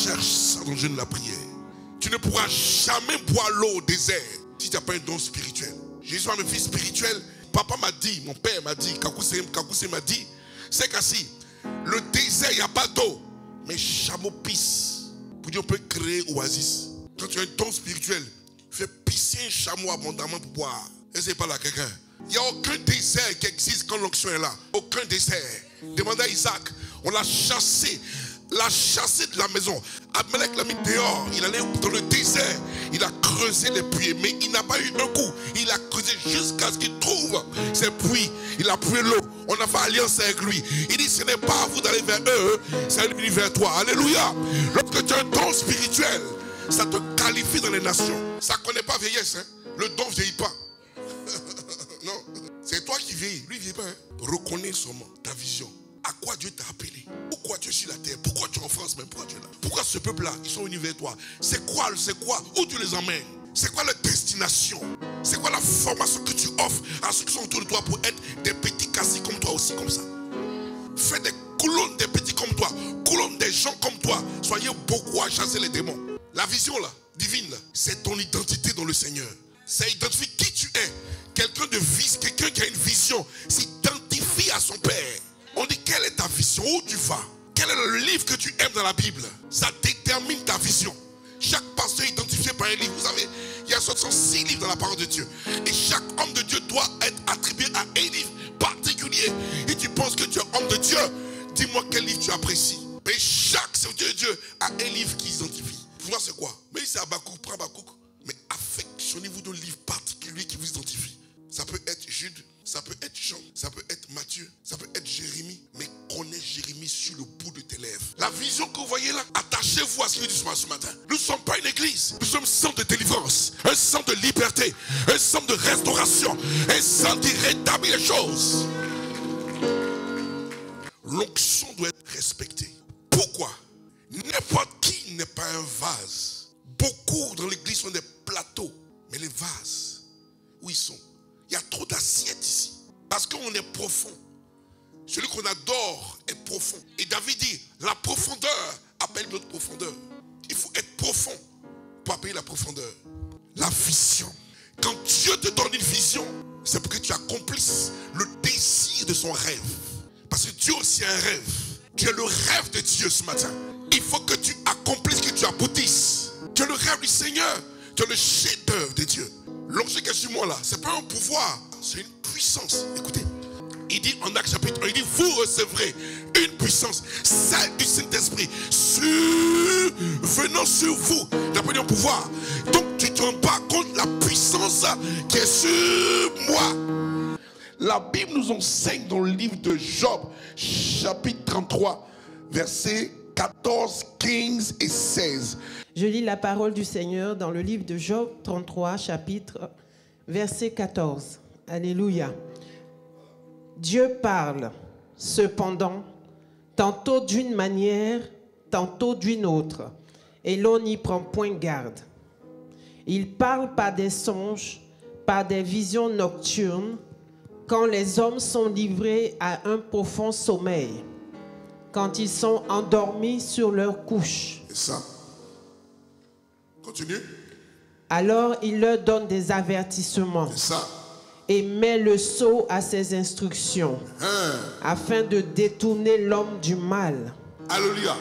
Cherche ça dans le jeûne de la prière. Tu ne pourras jamais boire l'eau au désert si tu n'as pas un don spirituel. Jésus a un fils spirituel. Papa m'a dit, mon père m'a dit, Kakoussé m'a dit, c'est qu'assis, le désert, il n'y a pas d'eau. Mais chameau pisse. Pour dire, on peut créer oasis. Quand tu as un don spirituel, fais pisser un chameau abondamment pour boire. Et c'est pas là quelqu'un. Il n'y a aucun désert qui existe quand l'onction est là. Aucun désert. Demandez à Isaac. On l'a chassé de la maison. Abimelech l'a mis dehors. Il allait dans le désert. Il a creusé les puits. Mais il n'a pas eu un coup. Il a creusé jusqu'à ce qu'il trouve ses puits. Il a pris l'eau. On a fait alliance avec lui. Il dit, ce n'est pas à vous d'aller vers eux, c'est à lui vers toi. Alléluia. Lorsque tu as un don spirituel, ça te qualifie dans les nations. Ça ne connaît pas vieillesse. Hein? Le don ne vieillit pas. Non. C'est toi qui vieillis. Lui, il ne vieillit pas. Hein? Reconnais seulement ta vision. À quoi Dieu t'a appelé? Pourquoi tu es sur la terre? Pourquoi tu es en France même? Pourquoi tu es là? Pourquoi ce peuple-là, ils sont unis vers toi? C'est quoi? Où tu les emmènes? C'est quoi leur destination? C'est quoi la formation que tu offres à ceux qui sont autour de toi pour être des petits cassis comme toi aussi, comme ça? Fais des clones des petits comme toi. Clones des gens comme toi. Soyez beaucoup à chasser les démons. La vision là, divine là, c'est ton identité dans le Seigneur. Ça identifie qui tu es. Quelqu'un qui a une vision s'identifie à son Père. On dit, quelle est ta vision? Où tu vas? Quel est le livre que tu aimes dans la Bible? Ça détermine ta vision. Chaque pasteur est identifié par un livre. Vous savez, il y a 66 livres dans la parole de Dieu. Et chaque homme de Dieu doit être attribué à un livre particulier. Et tu penses que tu es homme de Dieu? Dis-moi quel livre tu apprécies. Mais chaque serviteur de Dieu a un livre qui s'identifie. Vous voyez c'est quoi? Mais c'est Habakkuk, prends Habakkuk. Mais affectionnez-vous d'un livre particulier qui vous identifie. Ça peut être Jude, ça peut être Jean, ça peut être Matthieu, ça peut être Jérémie. Mais connais Jérémie sur le bout de tes lèvres. La vision que vous voyez là, attachez-vous à ce qu'il dit ce matin. Nous ne sommes pas une église. Nous sommes un centre de délivrance, un centre de liberté, un centre de restauration, un centre qui rétablit les choses. L'onction doit être respectée. Pourquoi? N'importe qui n'est pas un vase. Beaucoup dans l'église sont des plateaux. Mais les vases, où ils sont? Il y a trop d'assiettes ici. Parce qu'on est profond. Celui qu'on adore est profond. Et David dit, la profondeur appelle notre profondeur. Il faut être profond pour appeler la profondeur. La vision. Quand Dieu te donne une vision, c'est pour que tu accomplisses le désir de son rêve. Parce que Dieu aussi a un rêve. Tu es le rêve de Dieu ce matin. Il faut que tu accomplisses, que tu aboutisses. Tu es le rêve du Seigneur. Tu es le chef-d'œuvre de Dieu. L'onction qui est sur moi là, ce n'est pas un pouvoir, c'est une puissance. Écoutez, il dit en Actes chapitre 1, il dit vous recevrez une puissance, celle du Saint-Esprit, venant sur vous. Il n'a pas dit un pouvoir. Donc tu ne te rends pas compte de la puissance qui est sur moi. La Bible nous enseigne dans le livre de Job, chapitre 33, versets 14, 15 et 16. Je lis la parole du Seigneur dans le livre de Job 33, chapitre, verset 14. Alléluia. Dieu parle, cependant, tantôt d'une manière, tantôt d'une autre, et l'on n'y prend point garde. Il parle par des songes, par des visions nocturnes, quand les hommes sont livrés à un profond sommeil, quand ils sont endormis sur leur couche. C'est ça. Continue. Alors il leur donne des avertissements. C'est ça. Et met le sceau à ses instructions, afin de détourner l'homme du mal. Alléluia.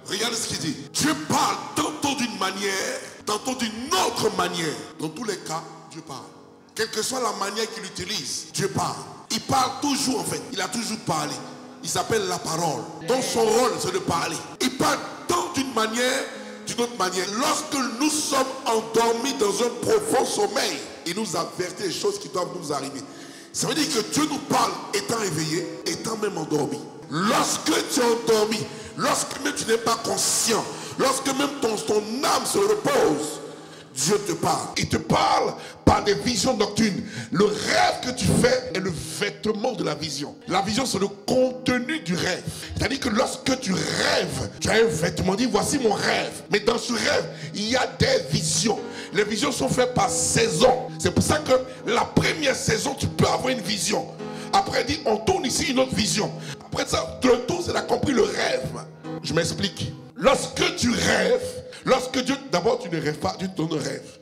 Regarde ce qu'il dit. Dieu parle tantôt d'une manière, tantôt d'une autre manière. Dans tous les cas, Dieu parle. Quelle que soit la manière qu'il utilise, Dieu parle. Il parle toujours en fait. Il a toujours parlé. Il s'appelle la parole. Donc son rôle, c'est de parler. Il parle tant d'une manière, d'une autre manière. Lorsque nous sommes endormis dans un profond sommeil, il nous avertit des choses qui doivent nous arriver. Ça veut dire que Dieu nous parle étant éveillé, étant même endormi. Lorsque tu es endormi, lorsque même tu n'es pas conscient, lorsque même ton âme se repose, Dieu te parle. Il te parle par des visions nocturnes. Le rêve que tu fais est le vêtement de la vision. La vision, c'est le contenu du rêve. C'est-à-dire que lorsque tu rêves, tu as un vêtement. Dis, voici mon rêve. Mais dans ce rêve, il y a des visions. Les visions sont faites par saison. C'est pour ça que la première saison, tu peux avoir une vision. Après, on tourne ici une autre vision. Après ça, le tour, c'est d'accomplir le rêve. Je m'explique. Lorsque tu rêves, lorsque Dieu, d'abord tu ne rêves pas, Dieu te donne un rêve.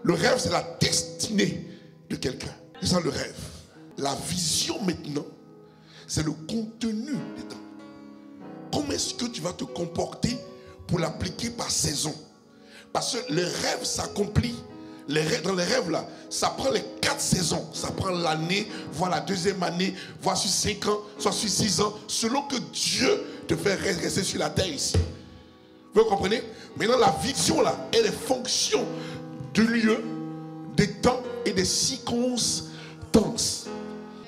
Le rêve, c'est la destinée de quelqu'un. C'est ça le rêve. La vision maintenant, c'est le contenu dedans. Comment est-ce que tu vas te comporter pour l'appliquer par saison? Parce que le rêve s'accomplit. Dans les rêves là, ça prend les 4 saisons. Ça prend l'année, voire la deuxième année, voire sur 5 ans, soit sur 6 ans, selon que Dieu te fait rester sur la terre ici. Vous comprenez? Maintenant la vision là, elle est fonction du lieu, des temps et des circonstances.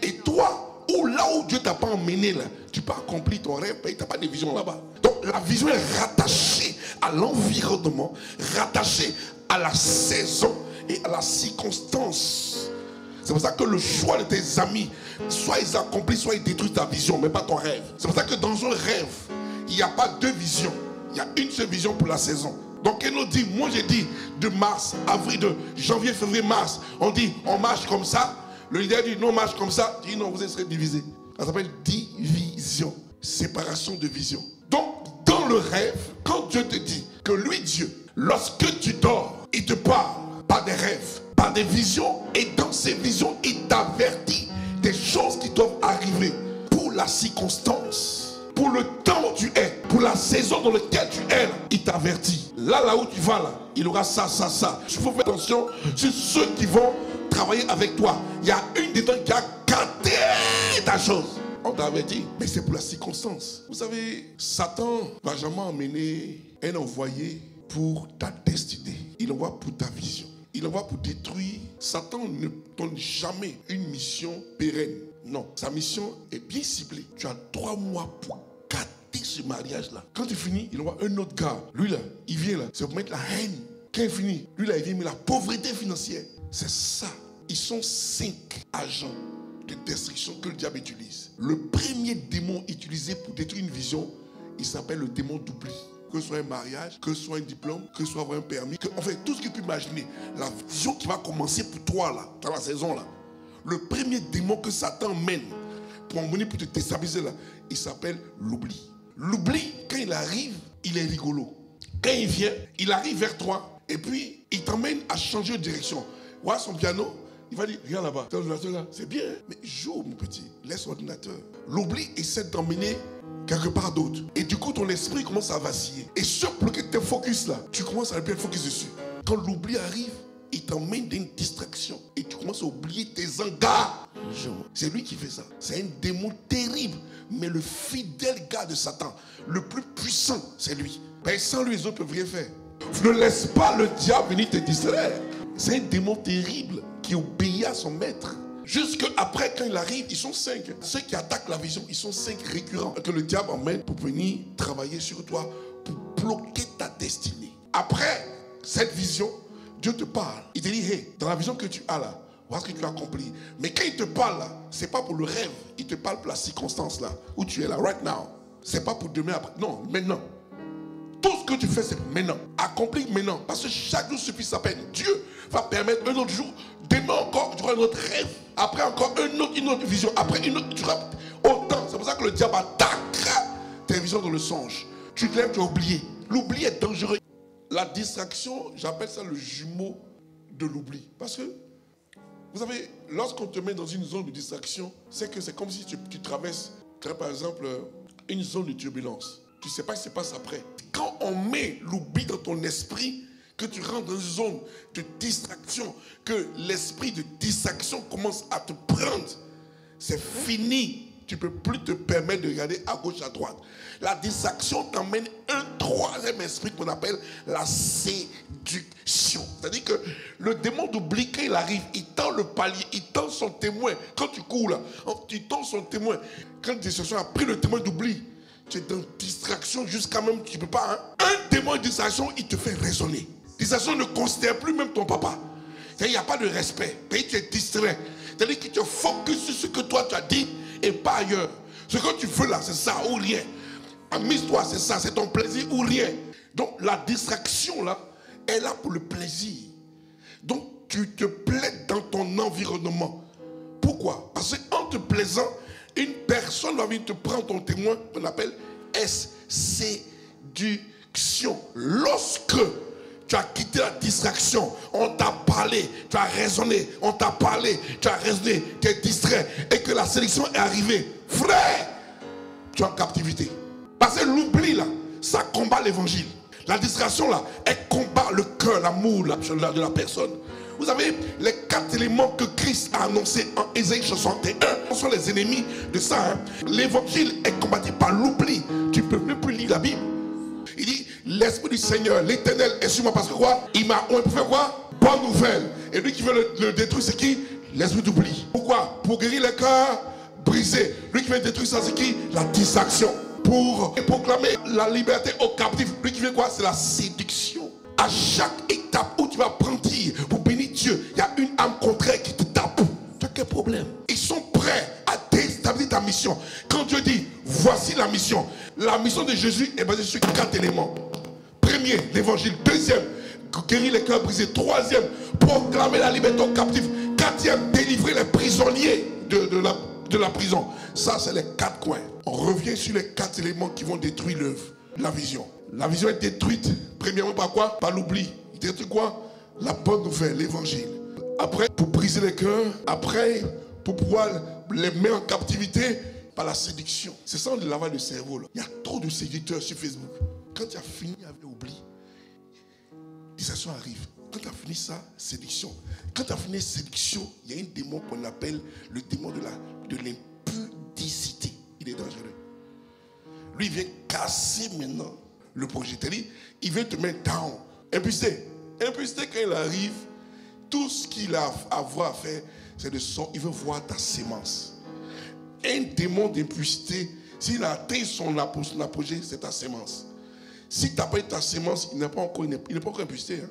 Et toi, là où Dieu t'a pas emmené là, tu peux accomplir ton rêve, mais tu n'as pas de vision là-bas. Donc la vision est rattachée à l'environnement, rattachée à la saison et à la circonstance. C'est pour ça que le choix de tes amis, soit ils accomplissent, soit ils détruisent ta vision, mais pas ton rêve. C'est pour ça que dans un rêve, il n'y a pas 2 visions. Il y a une seule vision pour la saison. Donc elle nous dit, moi j'ai dit de mars, avril, de janvier, février, mars, on dit on marche comme ça. Le leader dit non, on marche comme ça. Il dit non, vous serez divisés. Ça s'appelle division, séparation de vision. Donc dans le rêve, quand Dieu te dit que lui Dieu, lorsque tu dors, il te parle par des rêves, par des visions, et dans ces visions, il t'avertit des choses qui doivent arriver pour la circonstance, pour le temps où tu es, pour la saison dans laquelle tu es, il t'avertit. Là où tu vas, là, il aura ça. Il faut faire attention sur ceux qui vont travailler avec toi. Il y a une dedans qui a gâté ta chose. On t'a averti, mais c'est pour la circonstance. Vous savez, Satan va jamais emmener un envoyé pour ta destinée. Il envoie pour ta vision. Il envoie pour détruire. Satan ne donne jamais une mission pérenne. Non, sa mission est bien ciblée. Tu as 3 mois pour gâter ce mariage-là. Quand tu finis, il envoie un autre gars. Lui là, il vient là, c'est pour mettre la haine. Quand il finit, lui là, il vient mettre la pauvreté financière. C'est ça. Ils sont 5 agents de destruction que le diable utilise. Le premier démon utilisé pour détruire une vision, il s'appelle le démon d'oubli. Que ce soit un mariage, que ce soit un diplôme, que ce soit avoir un permis, en fait, tout ce que tu peux imaginer, la vision qui va commencer pour toi là, dans la saison là, le premier démon que Satan mène pour emmener, pour te déstabiliser là, il s'appelle l'oubli. L'oubli, quand il arrive, il est rigolo. Quand il vient, il arrive vers toi et puis il t'emmène à changer de direction. Voilà son piano. Il va dire, regarde là-bas, ton ordinateur là, c'est bien, mais joue mon petit, laisse l'ordinateur. L'oubli essaie d'emmener quelque part d'autre. Et du coup, ton esprit commence à vaciller. Et ce bloqué tes focus là, tu commences à bien focus dessus. Quand l'oubli arrive, il t'emmène dans une distraction. Et tu commences à oublier tes engagements. C'est lui qui fait ça. C'est un démon terrible. Mais le fidèle gars de Satan, le plus puissant, c'est lui. Ben, sans lui, les autres ne peuvent rien faire. Ne laisse pas le diable venir te distraire. C'est un démon terrible qui obéit à son maître. Jusque après, quand il arrive, ils sont 5. Ceux qui attaquent la vision, ils sont 5 récurrents que le diable emmène pour venir travailler sur toi, pour bloquer ta destinée. Après cette vision, Dieu te parle. Il te dit, hey, dans la vision que tu as là, voilà ce que tu as accompli. Mais quand il te parle là, c'est pas pour le rêve. Il te parle pour la circonstance là, où tu es là, right now. C'est pas pour demain après. Non, maintenant. Tout ce que tu fais, c'est maintenant. Accomplis maintenant. Parce que chaque jour suffit sa peine. Dieu va permettre un autre jour. Demain encore, tu auras un autre rêve. Après encore une autre vision. Après une autre. Tu auras autant. C'est pour ça que le diable attaquera tes visions dans le songe. Tu te lèves, tu as oublié. L'oubli est dangereux. La distraction, j'appelle ça le jumeau de l'oubli. Parce que, vous savez, lorsqu'on te met dans une zone de distraction, c'est que c'est comme si tu traverses, par exemple, une zone de turbulence. Tu ne sais pas ce qui se passe après. Quand on met l'oubli dans ton esprit, que tu rentres dans une zone de distraction, que l'esprit de distraction commence à te prendre, c'est fini. Tu ne peux plus te permettre de regarder à gauche, à droite. La distraction t'emmène un troisième esprit qu'on appelle la séduction. C'est-à-dire que le démon d'oubli, quand il arrive, il tend le palier, il tend son témoin. Quand tu cours là, tu tends son témoin. Quand la distraction a pris le témoin d'oubli, tu es dans distraction jusqu'à même, tu ne peux pas. Un témoin de distraction, il te fait raisonner. Distraction ne considère plus même ton papa. C'est-à-dire qu'il n'y a pas de respect. Tu es distrait. C'est-à-dire que tu focuses sur ce que toi tu as dit et pas ailleurs. Ce que tu veux là, c'est ça ou rien. Amuse-toi, c'est ça, c'est ton plaisir ou rien. Donc la distraction là est là pour le plaisir. Donc tu te plais dans ton environnement. Pourquoi? Parce qu'en te plaisant, une personne va venir te prendre ton témoin, qu'on appelle séduction. Lorsque tu as quitté la distraction, on t'a parlé, tu as raisonné, on t'a parlé, tu as raisonné, tu es distrait et que la sélection est arrivée, frère, tu es en captivité. Parce que l'oubli là, ça combat l'évangile. La distraction là, elle combat le cœur, l'amour de la personne. Vous savez, les 4 éléments que Christ a annoncés en Ésaïe 61 sont les ennemis de ça. L'évangile est combattu par l'oubli. Tu ne peux même plus lire la Bible. Il dit, l'Esprit du Seigneur, l'Éternel est sur moi parce que quoi? On peut faire quoi? Bonne nouvelle. Et lui qui veut le détruire, c'est qui? L'esprit d'oubli. Pourquoi? Pour guérir les cœurs brisés. Lui qui veut détruire ça, c'est qui? La distraction. Pour proclamer la liberté aux captifs. Lui qui veut quoi? C'est la séduction. À chaque étape où tu vas prendre pour bénir Dieu, il y a une âme contraire qui te tape. Tu as quel problème? Ils sont prêts à déstabiliser ta mission. Quand Dieu dit, voici la mission de Jésus est basée sur 4 éléments. Premier, l'évangile. Deuxième, guérir les cœurs brisés. Troisième, proclamer la liberté aux captifs. Quatrième, délivrer les prisonniers de la prison. Ça, c'est les 4 coins. On revient sur les 4 éléments qui vont détruire l'œuvre, la vision. La vision est détruite, premièrement, par quoi? Par l'oubli. Détruit quoi? La bonne nouvelle, l'évangile. Après, pour briser les cœurs. Après, pour pouvoir les mettre en captivité, par la séduction. C'est ça le lavage de cerveau là. Il y a trop de séducteurs sur Facebook. Quand tu as fini avec l'oubli, distraction arrive. Quand tu as fini ça, séduction. Quand tu as fini séduction, il y a un démon qu'on appelle le démon de l'impudicité. Il est dangereux. Lui, il vient casser maintenant le projet. Il vient te mettre down. Impudicité. Impudicité, quand il arrive, tout ce qu'il a à avoir à faire, c'est de sortir. Il veut voir ta sémence. Un démon d'impudicité, s'il a atteint son apogée, c'est ta sémence. Si tu n'as pas eu ta sémence, il n'est pas encore impudicité. Hein?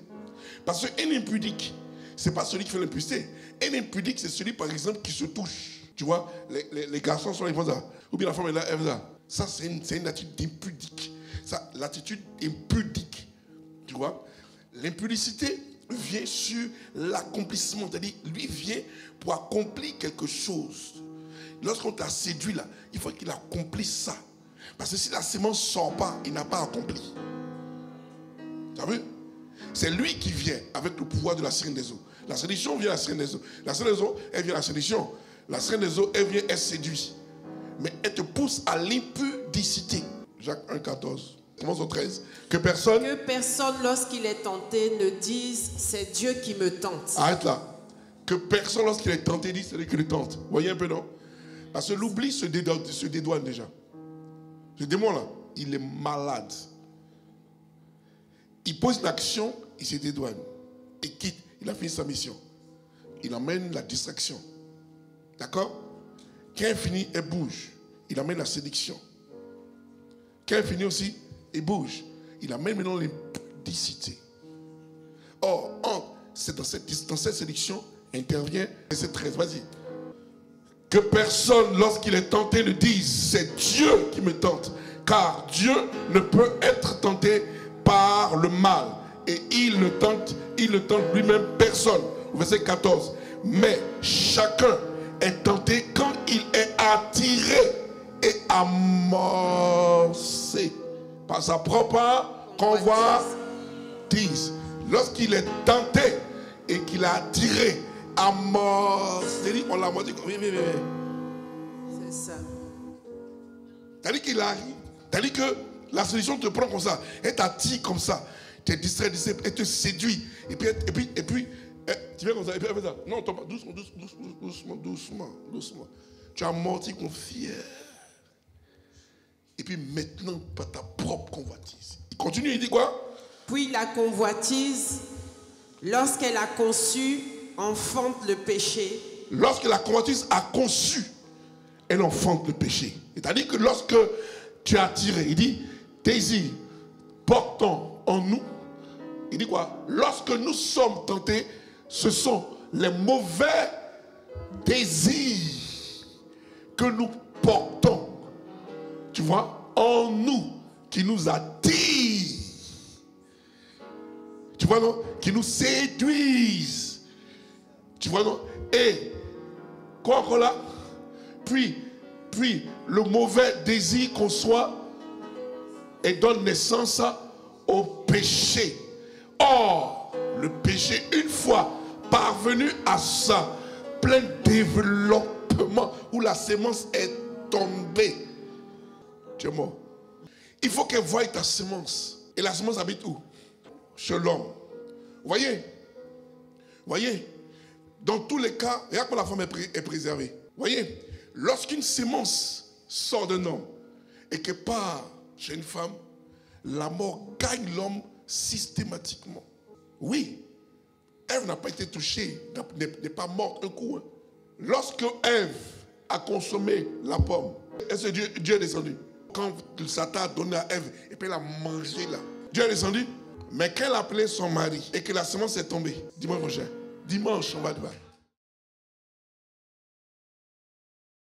Parce qu'un impudique, ce n'est pas celui qui fait l'impudicité. Un impudique, c'est celui, par exemple, qui se touche. Tu vois, les garçons sont là, ils font ça. Ou bien la femme est là, elle fait ça. Ça, c'est une attitude impudique. Ça, l'attitude impudique. Tu vois, l'impudicité vient sur l'accomplissement. C'est-à-dire, lui vient pour accomplir quelque chose. Lorsqu'on t'a séduit là, il faut qu'il accomplisse ça. Parce que si la sémence ne sort pas, il n'a pas accompli. Tu as vu? C'est lui qui vient avec le pouvoir de la sirène des eaux. La séduction vient de la sirène des eaux. La sirène des eaux, elle vient de la séduction. La sirène des eaux, elle vient, elle séduit. Mais elle te pousse à l'impudicité. Jacques 1, 14. Commence au 13. Que personne, lorsqu'il est tenté, ne dise c'est Dieu qui me tente. Arrête là. Que personne, lorsqu'il est tenté, dise c'est Dieu qui le tente. Vous voyez un peu, non? Parce que l'oubli se dédouane déjà. Ce démon là, il est malade. Il pose une action, il se dédouane. Il quitte, il a fini sa mission. Il emmène la distraction. D'accord? Quand il finit, elle bouge. Il amène la séduction. Quand il finit aussi, il bouge. Il amène maintenant l'impudicité. Or, c'est dans cette séduction intervient verset 13. Vas-y. Que personne, lorsqu'il est tenté, ne dise c'est Dieu qui me tente. Car Dieu ne peut être tenté par le mal. Et il ne tente lui-même personne. Verset 14. Mais chacun est tenté quand il est attiré et amorcé par sa propre convoitise. Lorsqu'il est tenté et qu'il a attiré, amorcé, on l'a dit, oui. C'est ça. C'est-à-dire qu'il arrive, c'est-à-dire que la solution te prend comme ça, elle t'attire comme ça, tu es distrait, elle te séduit, et puis tu viens comme ça, et puis elle fait ça. Non, doucement. Tu amortis comme fier. Et puis maintenant, par ta propre convoitise. Il continue, il dit quoi? Puis la convoitise, lorsqu'elle a conçu, enfante le péché. Lorsque la convoitise a conçu, elle enfante le péché. C'est-à-dire que lorsque tu es attiré, il dit, désir, portant en nous. Il dit quoi? Lorsque nous sommes tentés, ce sont les mauvais désirs que nous portons. Tu vois, en nous, qui nous attirent. Tu vois, non? Qui nous séduisent. Tu vois, non? Et, quoi encore là? Puis, le mauvais désir conçoit et donne naissance au péché. Or, le péché, une fois parvenu à ça, plein développement, où la sémence est tombée, tu es mort. Il faut qu'elle voie ta sémence. Et la sémence habite où? Chez l'homme. Voyez? Voyez? Dans tous les cas, regarde comment la femme est préservée. Voyez? Lorsqu'une sémence sort d'un homme et qu'elle part chez une femme, la mort gagne l'homme systématiquement. Oui, Ève n'a pas été touchée, n'est pas morte un coup. Lorsque Ève a consommé la pomme, est-ce que Dieu est descendu? Quand Satan a donné à Ève, et puis elle a mangé là. Dieu est descendu. Mais quand elle a appelé son mari et que la semence est tombée, dimanche prochain, dimanche on va devoir.